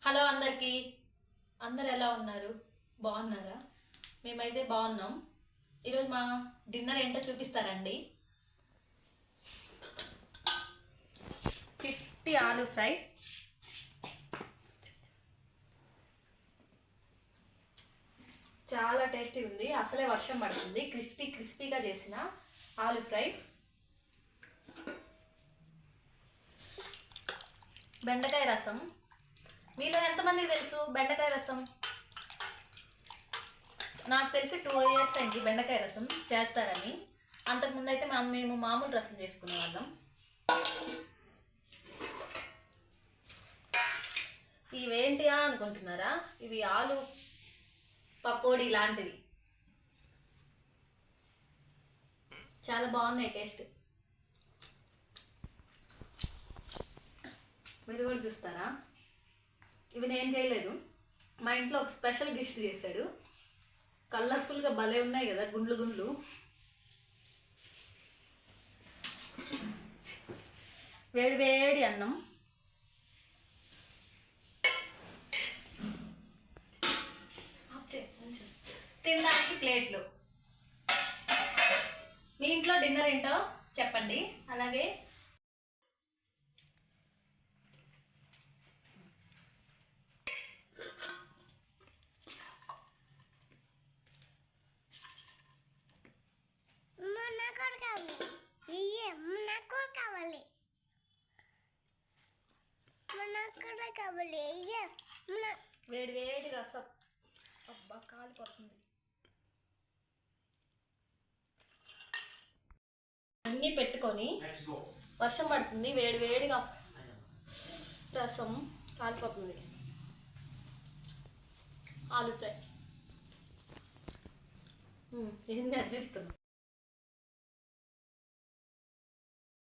Hello అందరికీ, అందరు ఎలా ఉన్నారు? బాగున్నారా? మేమైతే బాగున్నాం. ఈరోజు మా డిన్నర్ ఏంటో చూపిస్తారండి. చిట్టి ఆలు ఫ్రై, చాలా టేస్టీ ఉంది. అసలే వర్షం పడుతుంది. క్రిస్పీగా చేసిన ఆలు ఫ్రై, బెండకాయ రసం. మీలో ఎంతమందికి తెలుసు బెండకాయ రసం? నాకు తెలిసి 2 years అయింది బెండకాయ రసం చేస్తారని. అంతకుముందు అయితే మేము మామూలు రసం చేసుకునే వాళ్ళం. ఇవేంటియా అనుకుంటున్నారా? ఇవి ఆలు పకోడీ లాంటివి. చాలా బాగున్నాయి టేస్ట్. మీరు కూడా చూస్తారా? ఇవి నేను చేయలేదు, మా ఇంట్లో ఒక స్పెషల్ డిష్ చేశాడు. కలర్ఫుల్గా భలే ఉన్నాయి కదా, గుండ్లు గుండ్లు. వేడి వేడి అన్నం, తినడానికి ప్లేట్లు. మీ ఇంట్లో డిన్నర్ ఏంటో చెప్పండి. అలాగే వేడి వేడి రసం. అబ్బా కాలిపోతుంది. అన్నీ పెట్టుకొని, వర్షం పడుతుంది, వేడి వేడిగా రసం కాలిపోతుంది. ఆలు ఫ్రై ఏంది అది చెప్తుంది.